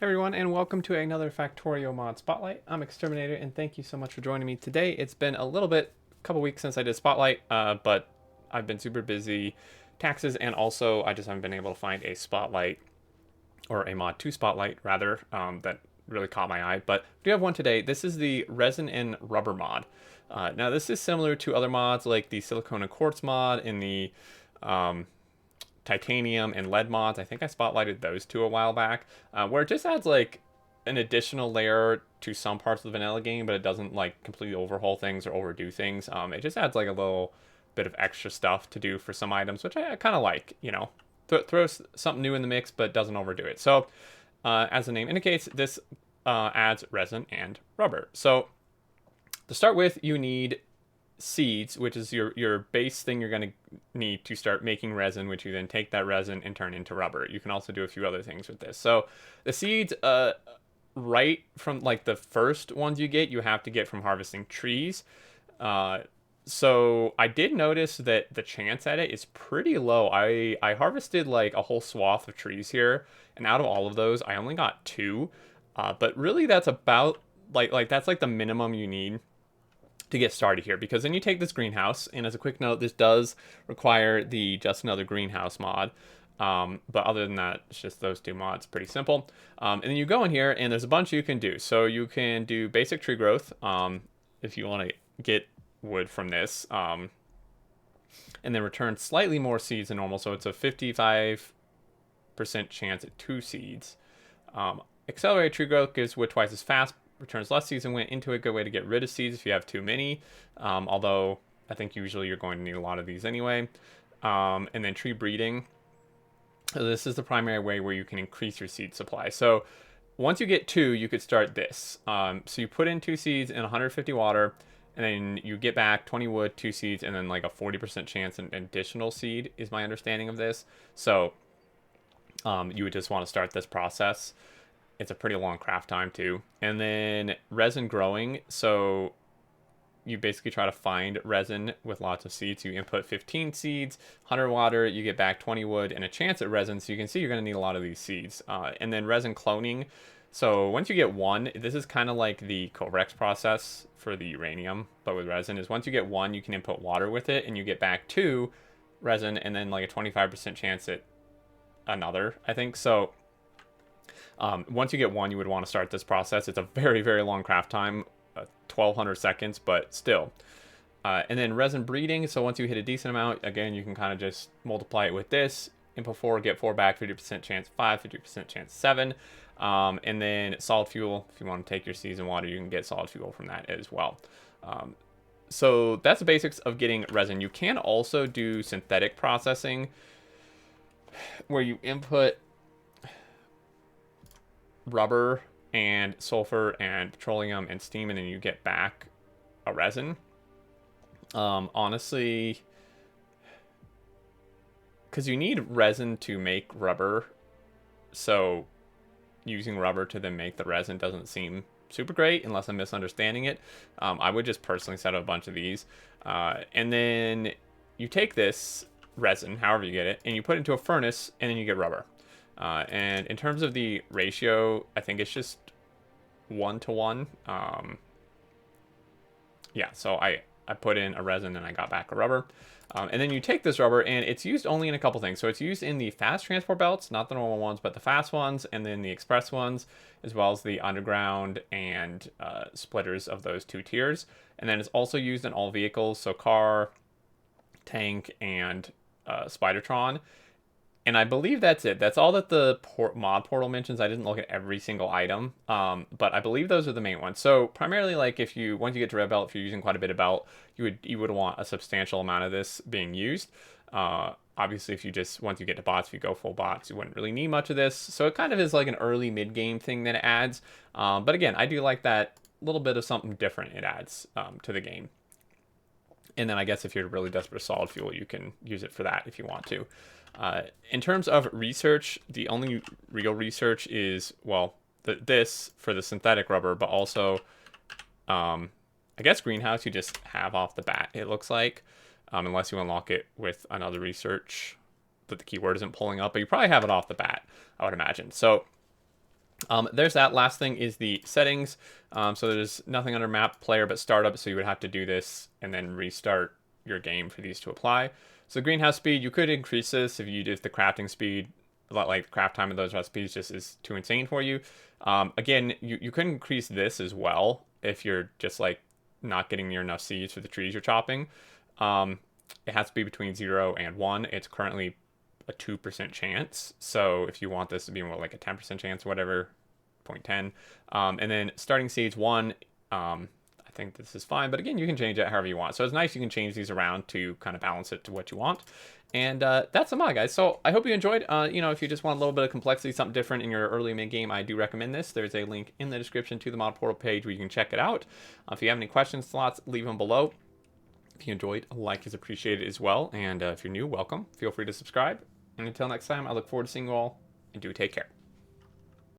Hey everyone, and welcome to another Factorio mod spotlight. I'm Exterminator, and thank you so much for joining me today. It's been a couple weeks since I did spotlight, but I've been super busy, taxes, and also I just haven't been able to find a spotlight or a mod to spotlight rather that really caught my eye. But we do have one today. This is the resin and rubber mod. Now this is similar to other mods like the silicone and quartz mod and the um, titanium and lead mods. I think I spotlighted those two a while back, where it just adds like an additional layer to some parts of the vanilla game, but it doesn't like completely overhaul things or overdo things. It just adds like a little bit of extra stuff to do for some items, which I kind of like, throws something new in the mix, but doesn't overdo it. So, as the name indicates, this adds resin and rubber. So, to start with, you need seeds, which is your base thing you're going to need to start making resin, which you then take that resin and turn into rubber. You can also do a few other things with this. So the seeds, right from like the first ones you get, you have to get from harvesting trees. So I did notice that the chance at it is pretty low. I harvested like a whole swath of trees here, and out of all of those, I only got two. But really, that's about like that's like the minimum you need to get started here, because then you take this greenhouse, and as a quick note, this does require the just another greenhouse mod. But other than that, it's just those two mods, pretty simple. And then you go in here, and there's a bunch you can do. So you can do basic tree growth if you want to get wood from this, and then return slightly more seeds than normal. So it's a 55% chance at two seeds. Accelerated tree growth gives wood twice as fast, returns less seeds and went into a good way to get rid of seeds if you have too many. Although I think usually you're going to need a lot of these anyway. And then tree breeding. So this is the primary way where you can increase your seed supply. So once you get two, you could start this. So you put in two seeds in 150 water, and then you get back 20 wood, two seeds, and then like a 40% chance an additional seed is my understanding of this. So you would just want to start this process. It's a pretty long craft time too. And then resin growing. So you basically try to find resin with lots of seeds. You input 15 seeds, 100 water, you get back 20 wood, and a chance at resin. So you can see you're going to need a lot of these seeds. And then resin cloning. So once you get one, this is kind of like the Cobrex process for the uranium, but with resin is once you get one, you can input water with it, and you get back two resin, and then like a 25% chance at another, I think. So once you get one, you would want to start this process. It's a very, very long craft time, 1,200 seconds, but still. And then resin breeding. So once you hit a decent amount, again, you can kind of just multiply it with this. Input 4, get 4 back, 50% chance 5, 50% chance 7. And then solid fuel. If you want to take your season water, you can get solid fuel from that as well. So that's the basics of getting resin. You can also do synthetic processing where you input rubber and sulfur and petroleum and steam, and then you get back a resin. Honestly, because you need resin to make rubber, so using rubber to then make the resin doesn't seem super great unless I'm misunderstanding it. I would just personally set up a bunch of these, and then you take this resin, however you get it, and you put it into a furnace, and then you get rubber. And in terms of the ratio, I think it's just 1-to-1. Yeah, so I put in a resin and I got back a rubber. And then you take this rubber, and it's used only in a couple things. So it's used in the fast transport belts, not the normal ones, but the fast ones, and then the express ones, as well as the underground and splitters of those two tiers. And then it's also used in all vehicles, so car, tank, and Spidertron. And I believe that's it. That's all that the mod portal mentions. I didn't look at every single item, but I believe those are the main ones. So primarily, like if you once you get to red belt, if you're using quite a bit of belt, you would want a substantial amount of this being used. Obviously, if you just once you get to bots, if you go full bots, you wouldn't really need much of this. So it kind of is like an early mid game thing that it adds. But again, I do like that little bit of something different it adds to the game. And then I guess if you're really desperate for solid fuel, you can use it for that if you want to. In terms of research, the only real research is, well, this for the synthetic rubber, but also, I guess greenhouse you just have off the bat, it looks like, unless you unlock it with another research that the keyword isn't pulling up, but you probably have it off the bat, I would imagine. So There's that. Last thing is the settings. So there's nothing under map player but startup, so you would have to do this and then restart your game for these to apply. So greenhouse speed, you could increase this if you did the crafting speed, a lot like the craft time of those recipes just is too insane for you. Again, you could increase this as well if you're just like not getting near enough seeds for the trees you're chopping. It has to be between 0 and 1. It's currently a 2% chance. So if you want this to be more like a 10% chance, whatever, 0.10. And then starting seeds 1, I think this is fine. But again, you can change it however you want. So it's nice you can change these around to kind of balance it to what you want. And that's the mod, guys. So I hope you enjoyed. If you just want a little bit of complexity, something different in your early mid game, I do recommend this. There's a link in the description to the mod portal page where you can check it out. If you have any questions, thoughts, leave them below. If you enjoyed, a like is appreciated as well. And if you're new, welcome. Feel free to subscribe. And until next time, I look forward to seeing you all, and do take care.